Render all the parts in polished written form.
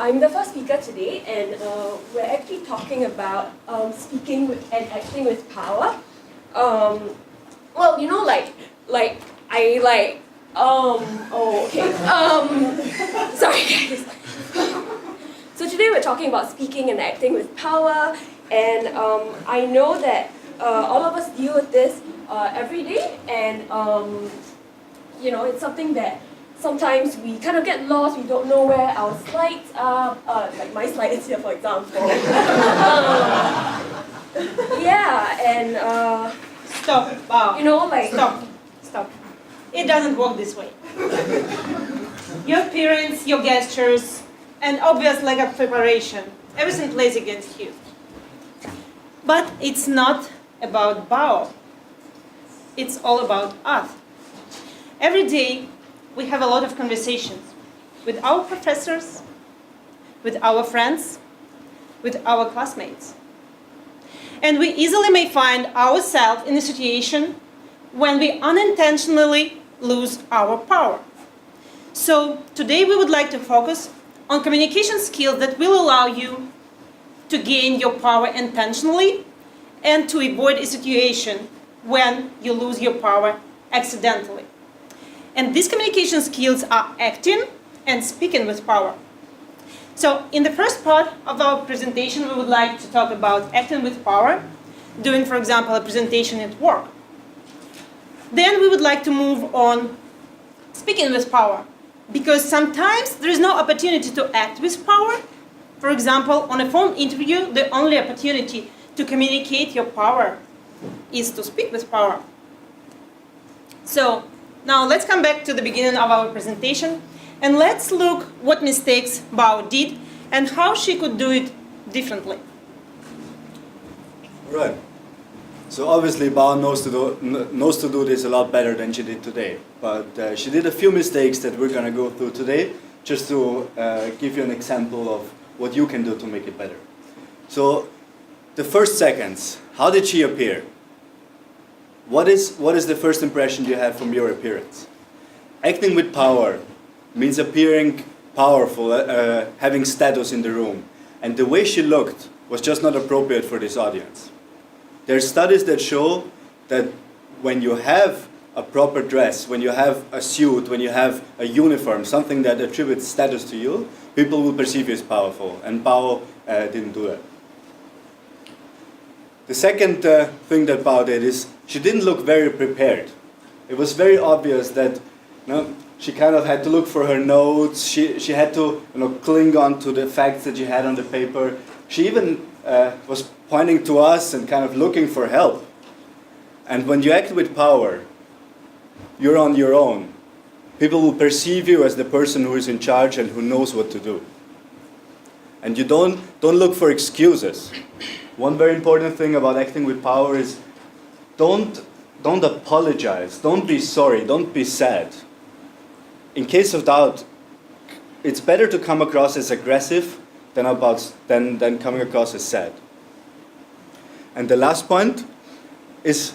I'm the first speaker today, and we're actually talking about speaking and acting with power. Well, you know, sorry guys. So today we're talking about speaking and acting with power, and I know that all of us deal with this every day, and you know, it's something that sometimes we kind of get lost, we don't know where our slides are, like my slide is here, for example. Yeah, and Stop, wow. you know, like... Stop. It doesn't work this way. Your appearance, your gestures, and obvious lack of preparation, everything plays against you. But it's not about power. It's all about us. Every day, we have a lot of conversations with our professors, with our friends, with our classmates. And we easily may find ourselves in a situation when we unintentionally lose our power. So today we would like to focus on communication skills that will allow you to gain your power intentionally and to avoid a situation when you lose your power accidentally. And these communication skills are acting and speaking with power. So in the first part of our presentation, we would like to talk about acting with power, doing, for example, a presentation at work. Then we would like to move on speaking with power, because sometimes there is no opportunity to act with power. For example, on a phone interview, the only opportunity to communicate your power is to speak with power. So now let's come back to the beginning of our presentation, and let's look what mistakes Bao did and how she could do it differently. Right. So obviously Bao knows to do this a lot better than she did today. But she did a few mistakes that we're going to go through today, just to give you an example of what you can do to make it better. So the first seconds, how did she appear? What is the first impression you have from your appearance? Acting with power means appearing powerful, having status in the room. And the way she looked was just not appropriate for this audience. There are studies that show that when you have a proper dress, when you have a suit, when you have a uniform, something that attributes status to you, people will perceive you as powerful. And Bao didn't do that. The second thing that Bao did is she didn't look very prepared. It was very obvious that she kind of had to look for her notes. She had to cling on to the facts that she had on the paper. She even was pointing to us and kind of looking for help. And when you act with power, you're on your own. People will perceive you as the person who is in charge and who knows what to do. And you don't look for excuses. One very important thing about acting with power is don't apologize, don't be sorry, don't be sad. In case of doubt, it's better to come across as aggressive than coming across as sad. And the last point is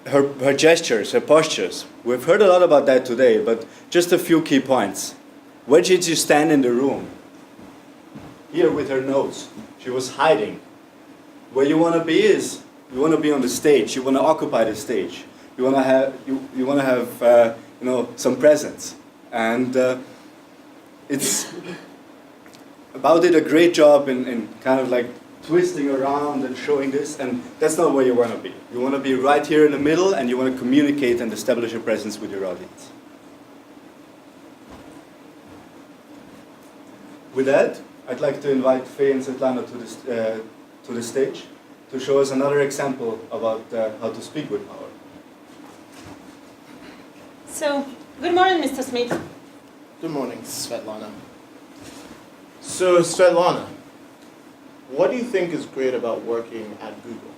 her gestures, her postures. We've heard a lot about that today, but just a few key points. Where did she stand in the room? Here with her nose. She was hiding. Where you want to be is, you want to be on the stage. You want to occupy the stage. You want to have some presence. And it's Bao did a great job in kind of like twisting around and showing this, and that's not where you want to be. You want to be right here in the middle, and you want to communicate and establish a presence with your audience. With that, I'd like to invite Faye and Svetlana to the stage to show us another example about how to speak with power. So, good morning, Mr. Smith. Good morning, Svetlana. So, Svetlana, what do you think is great about working at Google?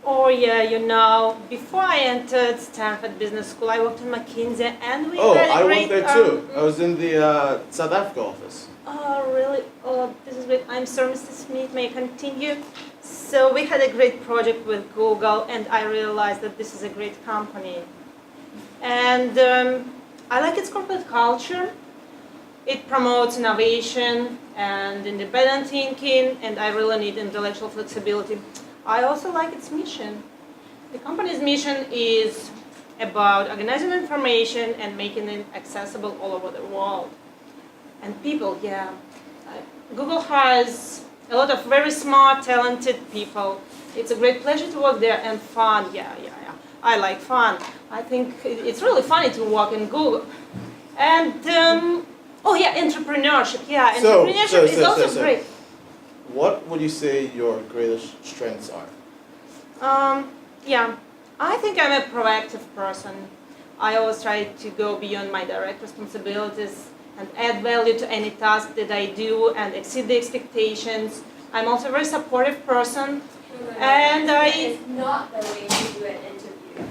Oh yeah, before I entered Stanford Business School, I worked in McKinsey, and we had a I great... worked there too. I was in the South Africa office. Oh, really? Oh, this is great. I'm sorry, Mr. Smith, may I continue? So we had a great project with Google, and I realized that this is a great company. And I like its corporate culture. It promotes innovation and independent thinking, and I really need intellectual flexibility. I also like its mission. The company's mission is about organizing information and making it accessible all over the world. And people, yeah. Google has a lot of very smart, talented people. It's a great pleasure to work there, and fun, yeah. I like fun. I think it's really funny to work in Google. And, oh yeah, entrepreneurship, yeah. Entrepreneurship is also great. What would you say your greatest strengths are? Yeah, I think I'm a proactive person. I always try to go beyond my direct responsibilities and add value to any task that I do and exceed the expectations. I'm also a very supportive person. And That is not the way you do an interview.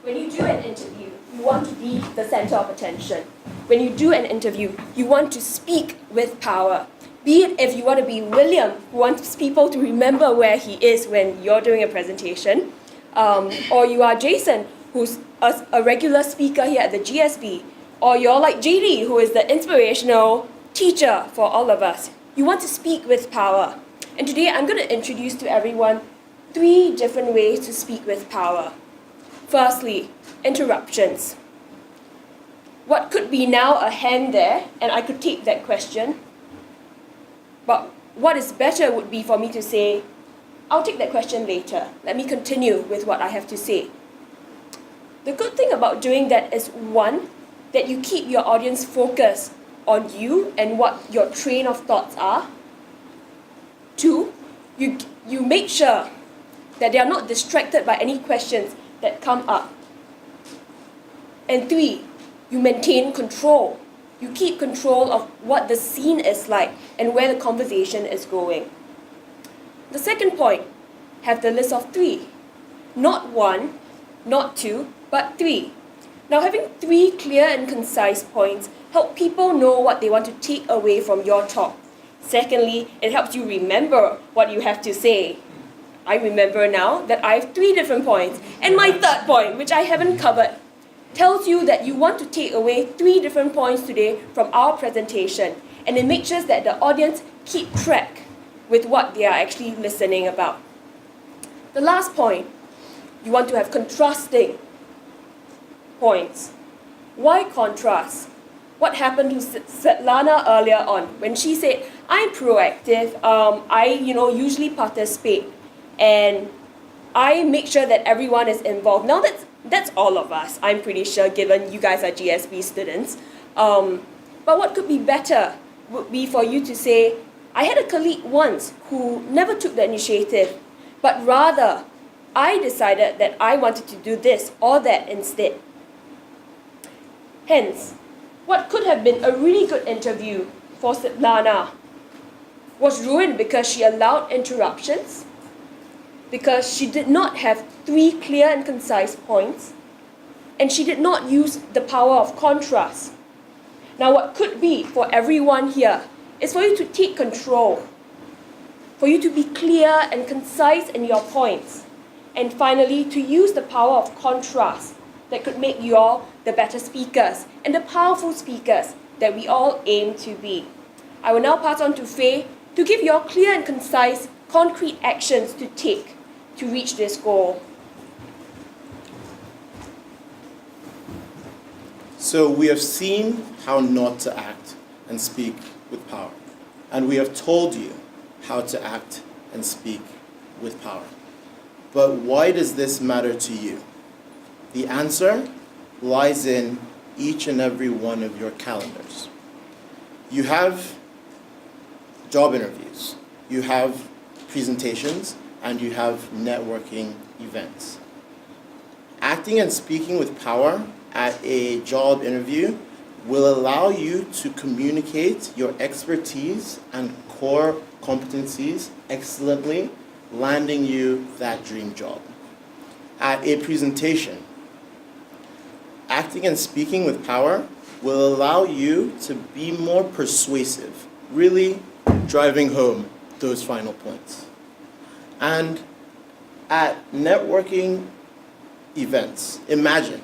When you do an interview, you want to be the center of attention. When you do an interview, you want to speak with power. Be it if you want to be William, who wants people to remember where he is when you're doing a presentation, or you are Jason, who's a regular speaker here at the GSB, or you're like JD, who is the inspirational teacher for all of us. You want to speak with power. And today I'm going to introduce to everyone 3 different ways to speak with power. Firstly, interruptions. What could be now a hand there, and I could take that question. But what is better would be for me to say, I'll take that question later. Let me continue with what I have to say. The good thing about doing that is, 1, that you keep your audience focused on you and what your train of thoughts are. 2, you make sure that they are not distracted by any questions that come up. And 3, you maintain control. You keep control of what the scene is like and where the conversation is going. The second point, have the list of 3. Not 1, not 2, but 3. Now, having 3 clear and concise points help people know what they want to take away from your talk. Secondly, it helps you remember what you have to say. I remember now that I have 3 different points. And my third point, which I haven't covered, tells you that you want to take away 3 different points today from our presentation. And it makes sure that the audience keep track with what they are actually listening about. The last point, you want to have contrasting points. Why contrast? What happened to Svetlana earlier on when she said, I'm proactive, I usually participate, and I make sure that everyone is involved. Now that's all of us, I'm pretty sure, given you guys are GSB students. But what could be better would be for you to say, I had a colleague once who never took the initiative, but rather I decided that I wanted to do this or that instead. Hence, what could have been a really good interview for Svetlana was ruined because she allowed interruptions, because she did not have 3 clear and concise points, and she did not use the power of contrast. Now, what could be for everyone here is for you to take control, for you to be clear and concise in your points, and finally, to use the power of contrast that could make you all the better speakers and the powerful speakers that we all aim to be. I will now pass on to Faye to give you all clear and concise, concrete actions to take to reach this goal. So we have seen how not to act and speak with power. And we have told you how to act and speak with power. But why does this matter to you? The answer lies in each and every one of your calendars. You have job interviews, you have presentations, and you have networking events. Acting and speaking with power at a job interview will allow you to communicate your expertise and core competencies excellently, landing you that dream job. At a presentation, acting and speaking with power will allow you to be more persuasive, really driving home those final points. And at networking events, imagine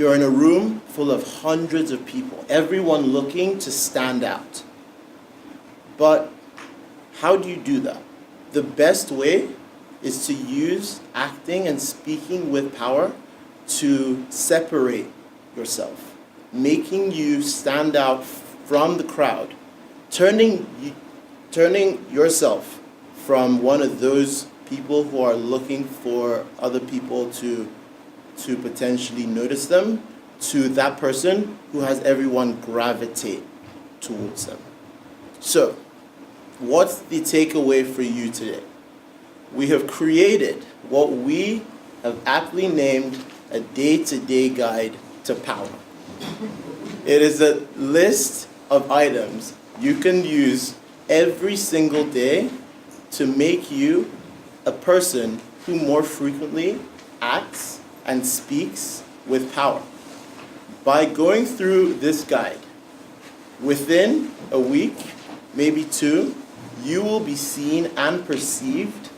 You're in a room full of hundreds of people, everyone looking to stand out. But how do you do that? The best way is to use acting and speaking with power to separate yourself, making you stand out from the crowd, turning yourself from one of those people who are looking for other people to potentially notice them to that person who has everyone gravitate towards them. So, what's the takeaway for you today? We have created what we have aptly named a day-to-day guide to power. It is a list of items you can use every single day to make you a person who more frequently acts and speaks with power. By going through this guide, within a week, maybe 2, you will be seen and perceived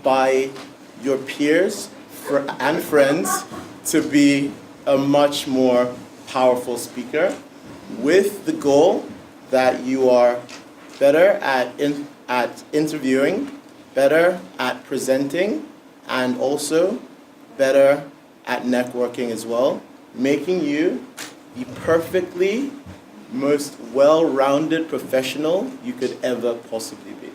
by your peers and friends to be a much more powerful speaker, with the goal that you are better at interviewing, better at presenting, and also better at networking as well, making you the perfectly most well-rounded professional you could ever possibly be.